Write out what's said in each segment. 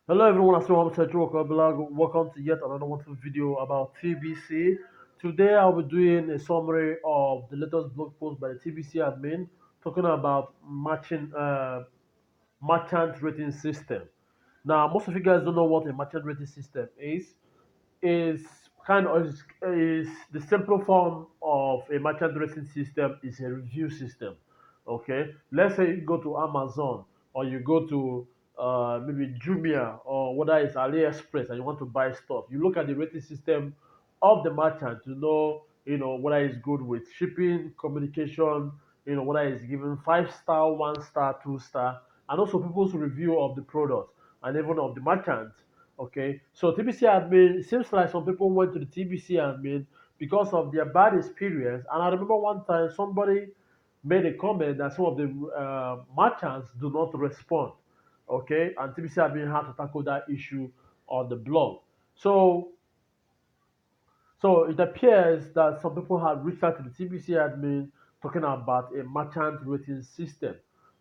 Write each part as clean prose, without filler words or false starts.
Hello everyone, I'm still Welcome to yet another wonderful video about TBC. Today I'll be doing a summary of the latest blog post by the TBC admin talking about merchant rating system. Now, most of you guys don't know what a merchant rating system is is the simple form of a merchant rating system is a review system. Okay, let's say you go to Amazon or you go to maybe Jumia or whether it's AliExpress and you want to buy stuff. You look at the rating system of the merchant to know whether it's good with shipping, communication, whether it's given 5 star, 1 star, 2 star, and also people's review of the product and even of the merchant. Okay, so TBC admin, it seems like some people went to the TBC admin because of their bad experience. And I remember one time somebody made a comment that some of the merchants do not respond. Okay, and TBC admin had to tackle that issue on the blog. So it appears that some people have reached out to the TBC admin talking about a merchant rating system.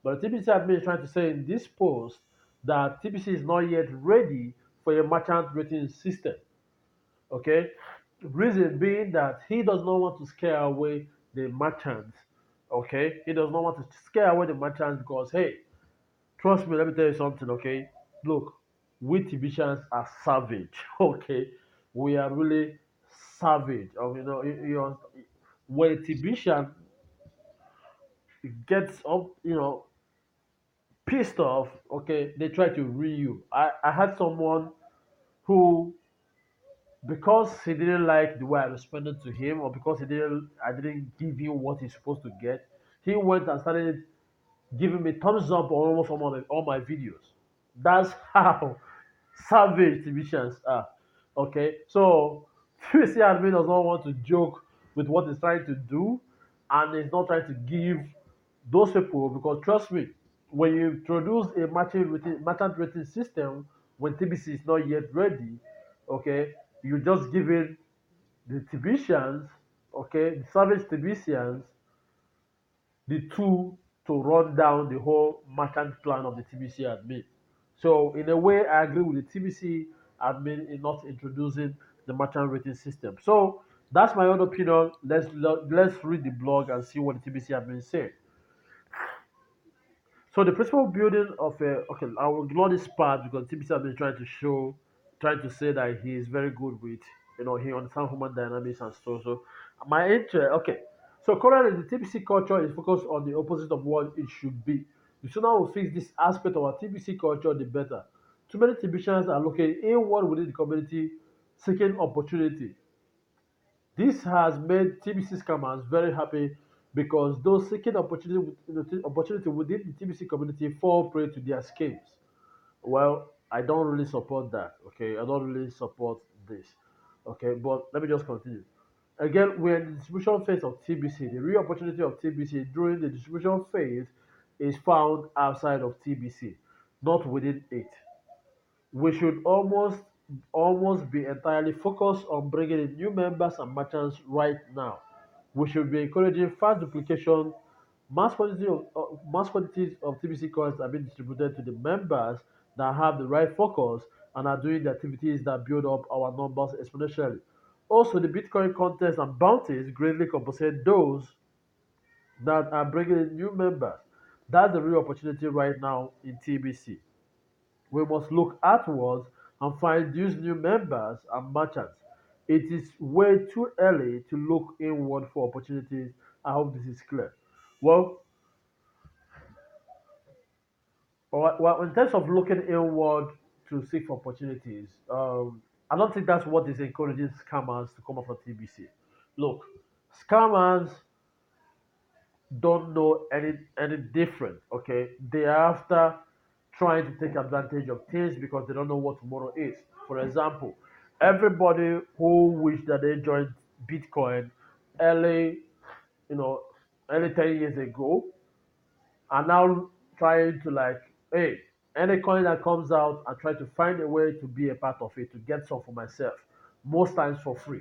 But the TBC admin is trying to say in this post that TBC is not yet ready for a merchant rating system. Okay? Reason being that he does not want to scare away the merchants. Okay? He does not want to scare away the merchants because, hey, trust me, let me tell you something, okay? Look, we Tibetians are savage, okay? We are really savage. When a Tibetan gets up, pissed off, okay, they try to ruin you. I had someone who, because he didn't like the way I responded to him, or because I didn't give him what he's supposed to get, he went and started giving me thumbs up on almost all my videos. That's how savage TVisions are. Okay, so TVC admin does not want to joke with what he's trying to do, and he's not trying to give those people because trust me, when you introduce a merchant rating system when TBC is not yet ready, okay, you just giving the TBCians, okay, the savage TBCians the tool to run down the whole merchant plan of the TBC admin. So in a way, I agree with the TBC admin in not introducing the merchant rating system. So that's my own opinion. Let's read the blog and see what the TBC admin said. So the principal building of a okay, I will ignore this part because TBC has been trying to say that he is very good with, he understands human dynamics and so. My interest, okay. So currently the TBC culture is focused on the opposite of what it should be. The sooner we fix this aspect of our TBC culture, the better. Too many TBCians are looking inward within the community, seeking opportunity. This has made TBC scammers very happy because those seeking opportunity within the TBC community fall prey to their schemes. Well, I don't really support that. Okay, I don't really support this. Okay, but let me just continue. Again, we're in the distribution phase of TBC. The real opportunity of TBC during the distribution phase is found outside of TBC, not within it. We should almost be entirely focused on bringing in new members and merchants right now. We should be encouraging fast duplication. Mass quantities of TBC coins are being distributed to the members that have the right focus and are doing the activities that build up our numbers exponentially. Also, the Bitcoin contests and bounties greatly compensate those that are bringing in new members. That's the real opportunity right now in TBC. We must look outwards and find these new members and merchants. It is way too early to look inward for opportunities. I hope this is clear. Well, in terms of looking inward to seek for opportunities, I don't think that's what is encouraging scammers to come up from TBC. Look, scammers don't know any different. Okay, they are after trying to take advantage of things because they don't know what tomorrow is. For example, everybody who wish that they joined Bitcoin early, you know, early 10 years ago, are now trying to like, hey, any coin that comes out, I try to find a way to be a part of it to get some for myself, most times for free.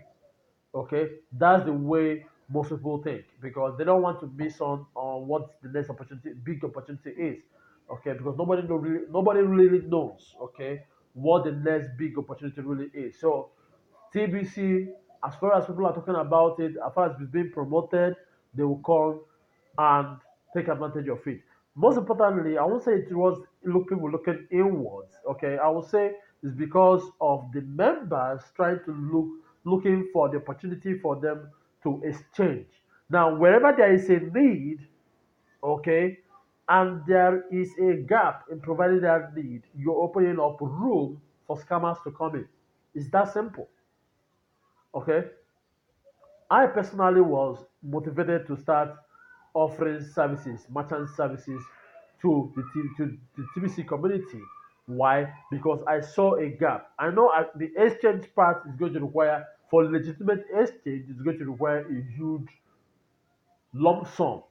Okay, that's the way most people think because they don't want to miss on what the next big opportunity is. Okay, because nobody really knows. Okay, what the next big opportunity really is. So TBC, as far as people are talking about it, as far as it's being promoted, they will come and take advantage of it. Most importantly, I won't say it was people looking inwards. Okay, I will say it's because of the members trying to looking for the opportunity for them to exchange. Now, wherever there is a need, okay, and there is a gap in providing that need, you're opening up room for scammers to come in. It's that simple. Okay, I personally was motivated to start offering services, merchant services to the TBC community. Why? Because I saw a gap. I know the exchange part is going to require, for legitimate exchange, is going to require a huge lump sum,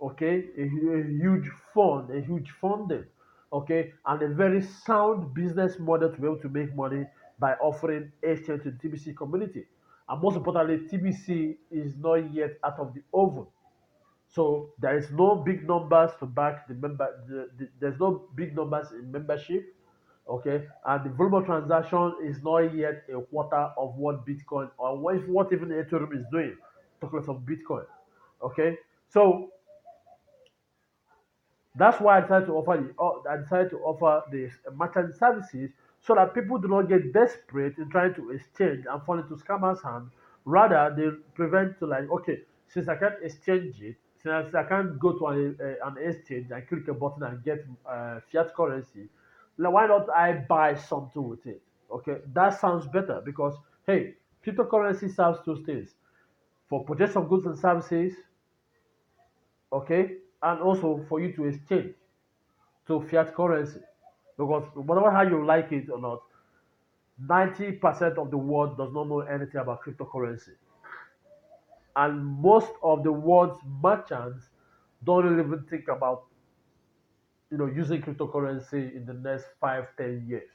okay, a huge fund, a huge funding, okay, and a very sound business model to be able to make money by offering exchange to the TBC community. And most importantly, TBC is not yet out of the oven. So there is no big numbers to back the member. There's no big numbers in membership, okay, and the volume of transaction is not yet a quarter of what Bitcoin or what even Ethereum is doing. Talk less of Bitcoin, okay. So that's why I decided to offer the merchant services so that people do not get desperate in trying to exchange and fall into scammers' hand. Rather, they prevent to like, okay, since I can't exchange it, since I can't go to an exchange and click a button and get fiat currency, like, why not I buy something with it? Okay, that sounds better because hey, cryptocurrency serves two things: for purchase of goods and services, okay, and also for you to exchange to fiat currency. Because whatever how you like it or not, 90% of the world does not know anything about cryptocurrency. And most of the world's merchants don't really even think about using cryptocurrency in the next 5, 10 years.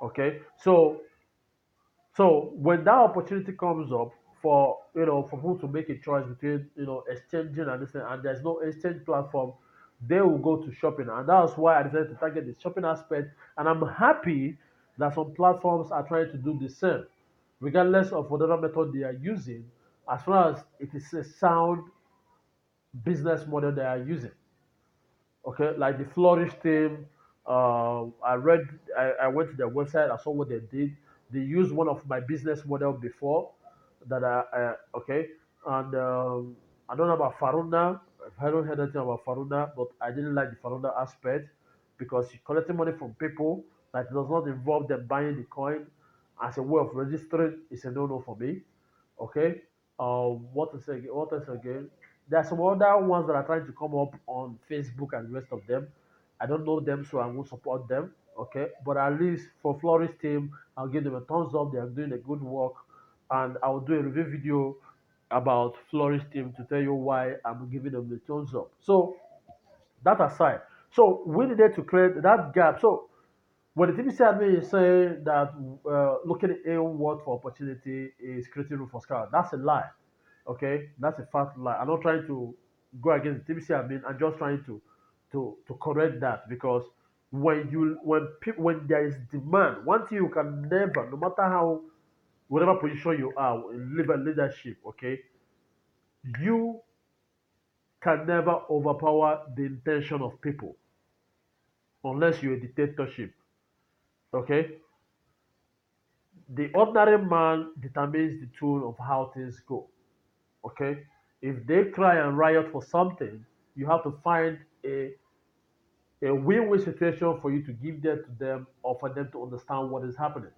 Okay. So when that opportunity comes up for people to make a choice between exchanging and this thing, and there's no exchange platform, they will go to shopping, and that's why I decided to target the shopping aspect. And I'm happy that some platforms are trying to do the same, regardless of whatever method they are using, as long as it is a sound business model they are using. Okay, like the Flourish team. I went to their website. I saw what they did. They used one of my business model before that. Okay, and I don't know about Faruna. I haven't heard anything about Faruna, but I didn't like the Faruna aspect because you're collecting money from people that does not involve them buying the coin as a way of registering is a no-no for me. Okay. What is again? What else again? There are some other ones that are trying to come up on Facebook and the rest of them. I don't know them, so I won't support them. Okay, but at least for Florist team, I'll give them a thumbs up. They are doing a good work, and I'll do a review video about Florist team to tell you why I'm giving them the thumbs up. So that aside, so we needed to clear that gap. So when the TBC admin is saying that looking inward for opportunity is creating room for scam, that's a lie. Okay, that's a fat lie. I'm not trying to go against the TBC admin. I'm just trying to correct that because when there is demand, one thing you can never, no matter how whatever position you are in leadership, okay, you can never overpower the intention of people unless you're a dictatorship. Okay, the ordinary man determines the tune of how things go. Okay, if they cry and riot for something, you have to find a win-win situation for you to give that to them or for them to understand what is happening.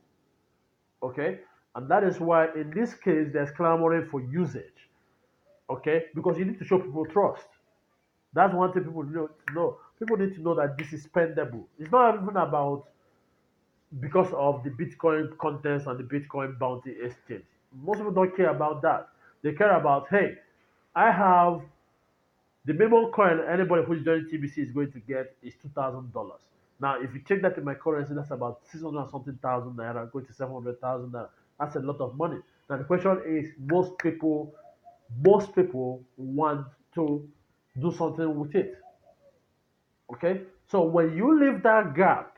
Okay, and that is why in this case there's clamoring for usage. Okay, because you need to show people trust. That's one thing people need to know. People need to know that this is spendable. It's not even about because of the Bitcoin contest and the Bitcoin bounty exchange. Most people don't care about that. They care about, hey, I have the minimum coin anybody who's joining TBC is going to get is $2,000. Now, if you check that in my currency, that's about 600 and something thousand naira, going to 700,000 naira. That's a lot of money. Now, the question is, most people want to do something with it. Okay, so when you leave that gap,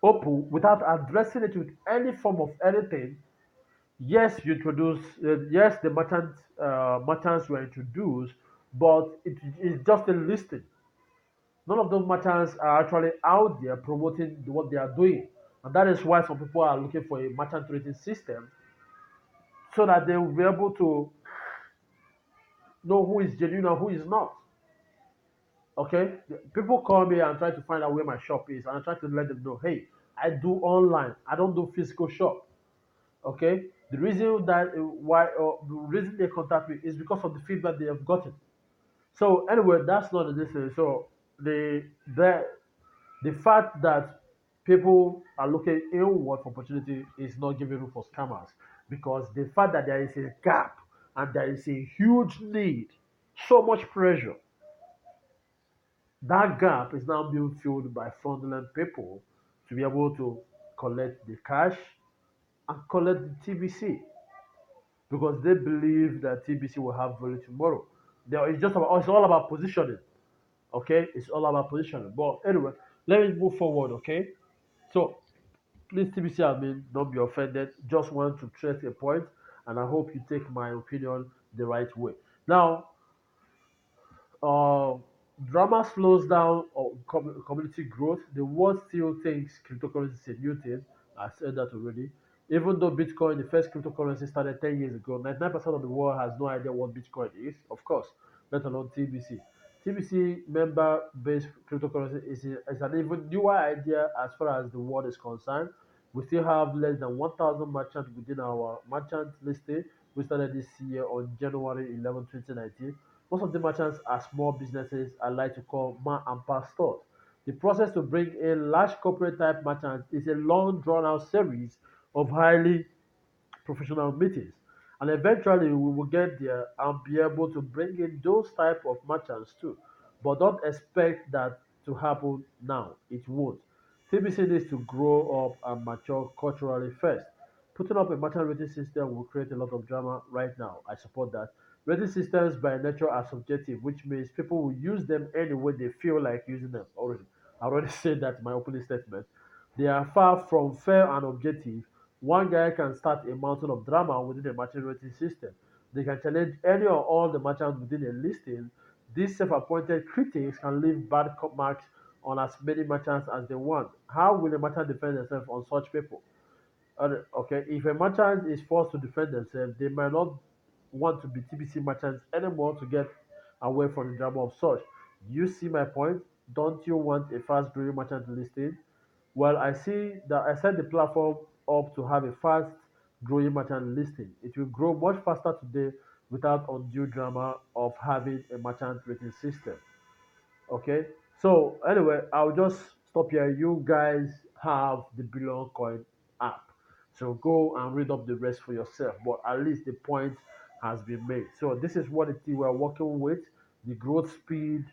open without addressing it with any form of anything. Yes, you introduce. Yes, the merchants were introduced, but it is just a listing. None of those merchants are actually out there promoting what they are doing, and that is why some people are looking for a merchant rating system so that they will be able to know who is genuine and who is not. Okay, people call me and try to find out where my shop is, and I try to let them know, hey, I do online. I don't do physical shop. Okay, the reason that why the reason they contact me is because of the feedback they have gotten. So anyway, that's not the necessary. So the the fact that people are looking inward for opportunity is not giving room for scammers, because the fact that there is a gap and there is a huge need, so much pressure, that gap is now being filled by fraudulent people to be able to collect the cash and collect the TBC, because they believe that TBC will have value tomorrow. It's all about positioning. Okay, it's all about positioning. But anyway, let me move forward. Okay, so please, TBC admin, don't be offended. Just want to stress a point, and I hope you take my opinion the right way. Now, uh, drama slows down community growth. The world still thinks cryptocurrency is a new thing. I said that already. Even though Bitcoin, the first cryptocurrency, started 10 years ago, 99% of the world has no idea what Bitcoin is, of course, let alone TBC. TBC member based cryptocurrency is an even newer idea as far as the world is concerned. We still have less than 1,000 merchants within our merchant listing. We started this year on January 11, 2019. Most of the merchants are small businesses I like to call ma and pa stores. The process to bring in large corporate type merchants is a long drawn out series of highly professional meetings, and eventually we will get there and be able to bring in those type of merchants too. But don't expect that to happen now. It won't. TBC needs to grow up and mature culturally first. Putting up a merchant rating system will create a lot of drama right now. I support that. Rating systems by nature are subjective, which means people will use them any way they feel like using them. I already said that in my opening statement. They are far from fair and objective. One guy can start a mountain of drama within a merchant rating system. They can challenge any or all the merchants within a listing. These self-appointed critics can leave bad marks on as many merchants as they want. How will a merchant defend themselves on such people? Okay, if a merchant is forced to defend themselves, they might not want to be TBC merchants anymore to get away from the drama of such. You see my point? Don't you want a fast growing merchant listing? Well, I see that I set the platform up to have a fast growing merchant listing. It will grow much faster today without undue drama of having a merchant rating system. Okay. So anyway, I'll just stop here. You guys have the Billion Coin app. So go and read up the rest for yourself. But at least the point has been made. So this is what it is we're working with. The growth speed.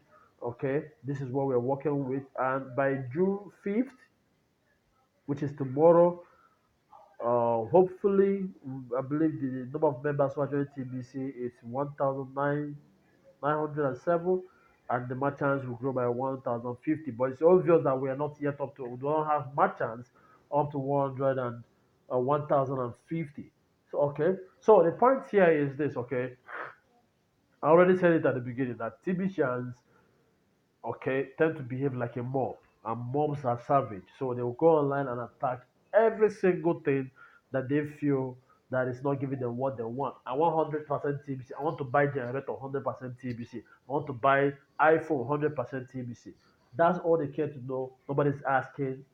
Okay. This is what we're working with. And by June 5th, which is tomorrow, hopefully, I believe the number of members who are joining TBC is 1,907, and the merchants will grow by 1,050. But it's obvious that we are not yet up to, we don't have merchants up to 100 and 1,050. So, okay. So, the point here is this, okay. I already said it at the beginning that TBCans, okay, tend to behave like a mob, and mobs are savage. So they will go online and attack every single thing that they feel that is not giving them what they want. I want 100% TBC. I want to buy generator 100% TBC. I want to buy iPhone 100% TBC. That's all they care to know. Nobody's asking,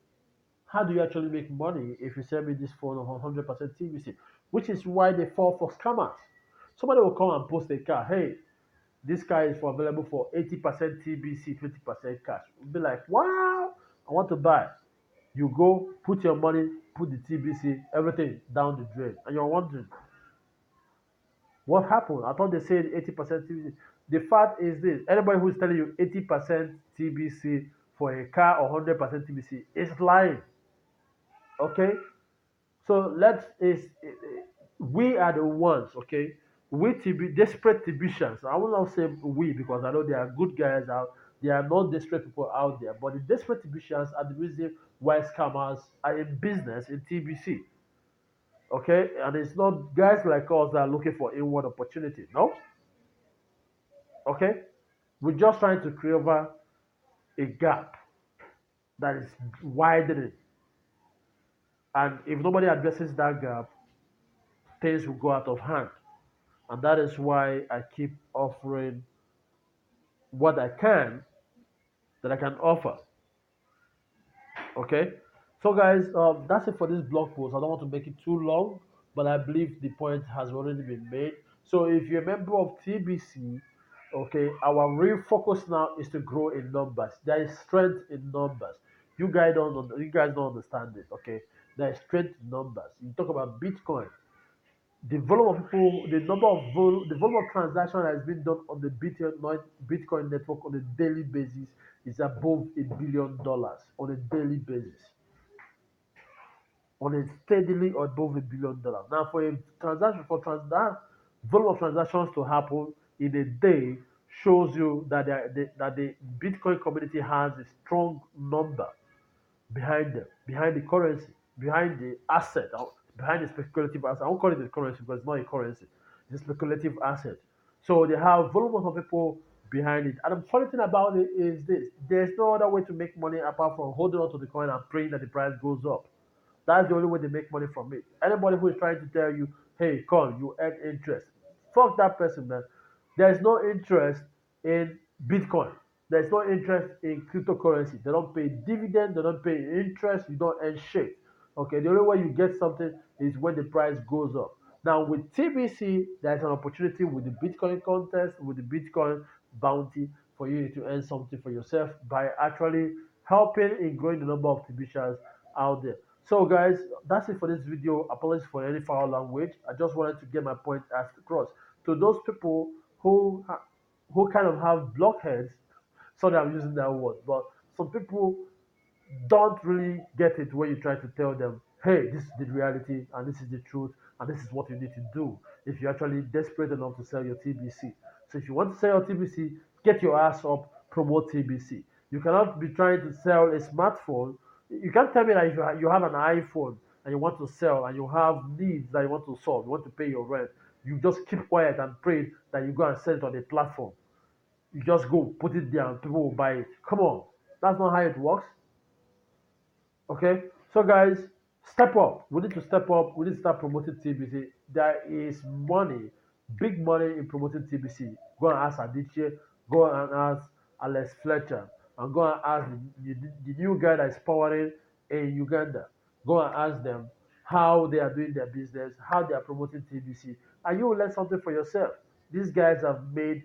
how do you actually make money if you sell me this phone on 100% TBC? Which is why they fall for scammers. Somebody will come and post a car. Hey, this car is for available for 80% TBC, 20% cash. You'll be like, wow, I want to buy. You go, put your money, put the TBC, everything down the drain. And you're wondering, what happened? I thought they said 80% TBC. The fact is this, anybody who's telling you 80% TBC for a car or 100% TBC is lying. Okay? So let's is we are the ones, okay? We TB desperate Tibetians. I will not say we because I know there are good guys out. There are not desperate people out there, but the desperate Tibetians are the reason why scammers are in business in TBC. Okay, and it's not guys like us that are looking for inward opportunity. No, okay, we're just trying to create over a gap that is widening, and if nobody addresses that gap, things will go out of hand. And that is why I keep offering what I can that I can offer. Okay, so guys, that's it for this blog post. I don't want to make it too long, but I believe the point has already been made. So if you're a member of TBC, okay, our real focus now is to grow in numbers. There is strength in numbers. You guys don't understand this. Okay, there is strength in numbers. You talk about Bitcoin. The volume of people, the volume of transaction that has been done on the Bitcoin network on a daily basis is above $1 billion on a daily basis, on a steadily above $1 billion. Now, for a transaction, that volume of transactions to happen in a day shows you that that the Bitcoin community has a strong number behind them, behind the currency, behind the asset, behind the speculative asset. I won't call it a currency because it's not a currency. It's a speculative asset. So they have volumes of people behind it. And the funny thing about it is this: there's no other way to make money apart from holding on to the coin and praying that the price goes up. That's the only way they make money from it. Anybody who is trying to tell you, hey, come, you earn interest. Fuck that person, man. There's no interest in Bitcoin. There's no interest in cryptocurrency. They don't pay dividend, they don't pay interest, you don't earn shit. Okay, the only way you get something is when the price goes up. Now with TBC, there's an opportunity with the Bitcoin contest, with the Bitcoin bounty for you to earn something for yourself by actually helping in growing the number of TBCers out there. So guys, that's it for this video. Apologies for any foul language. I just wanted to get my point across to those people who kind of have blockheads. Sorry, I'm using that word, but some people don't really get it when you try to tell them, hey, this is the reality and this is the truth and this is what you need to do if you're actually desperate enough to sell your TBC. So if you want to sell your TBC, get your ass up, promote TBC. You cannot be trying to sell a smartphone. You can't tell me that if you have an iPhone and you want to sell and you have needs that you want to solve, you want to pay your rent, you just keep quiet and pray that you go and sell it on a platform. You just go put it there and people will buy it. Come on, that's not how it works. Okay, so guys, step up. We need to step up. We need to start promoting TBC. There is money, big money in promoting TBC. Go and ask Adichie, go and ask Alex Fletcher, and go and ask the new guy that is powering in Uganda. Go and ask them how they are doing their business, how they are promoting TBC, and you will learn something for yourself. These guys have made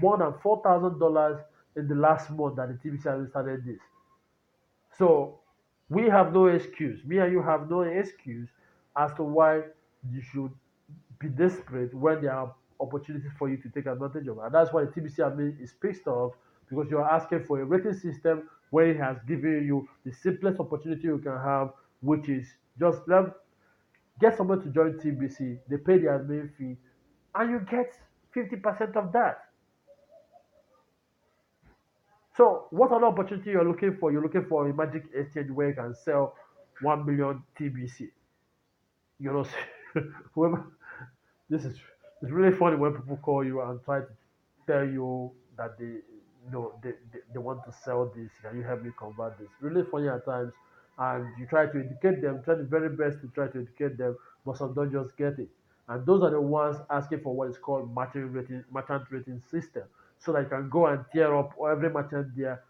more than $4,000 in the last month that the TBC has started this. So we have no excuse. Me and you have no excuse as to why you should be desperate when there are opportunities for you to take advantage of. And that's why the TBC admin is pissed off because you're asking for a rating system where it has given you the simplest opportunity you can have, which is just get someone to join TBC, they pay the admin fee, and you get 50% of that. So, what other opportunity you're looking for? You're looking for a magic exchange where you can sell 1 million TBC. You know, whoever this is, it's really funny when people call you and try to tell you that they want to sell this. Can you help me convert this? Really funny at times, and you try to educate them, try the very best to try to educate them, but some don't just get it. And those are the ones asking for what is called merchant rating system, so that you can go and tear up every merchant there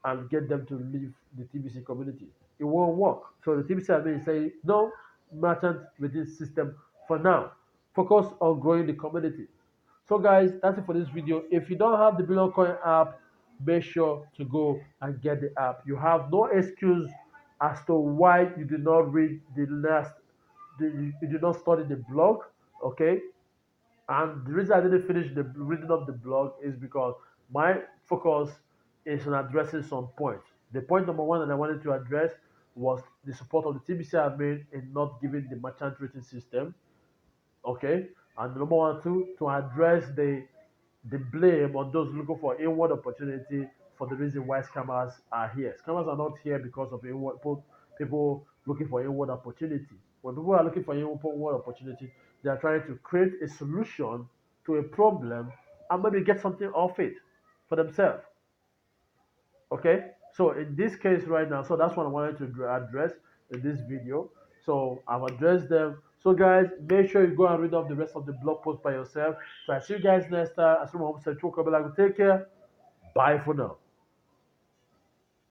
and get them to leave the TBC community. It won't work. So the TBC admin is saying no merchant rating system for now. Focus on growing the community. So guys, that's it for this video. If you don't have the Billion Coin app, make sure to go and get the app. You have no excuse as to why you did not read you did not study the blog, okay? And the reason I didn't finish the reading of the blog is because my focus is on addressing some points. The point number one that I wanted to address was the support of the TBC admin in not giving the merchant rating system. Okay, and number one, two, to address the blame on those looking for inward opportunity for the reason why scammers are here. Scammers are not here because of inward. people looking for inward opportunity. When people are looking for inward opportunity, they are trying to create a solution to a problem and maybe get something off it for themselves. Okay, so in this case right now, so that's what I wanted to address in this video. So I've addressed them. So guys, make sure you go and read up the rest of the blog post by yourself. So I see you guys next time. I see you, take care. Bye for now.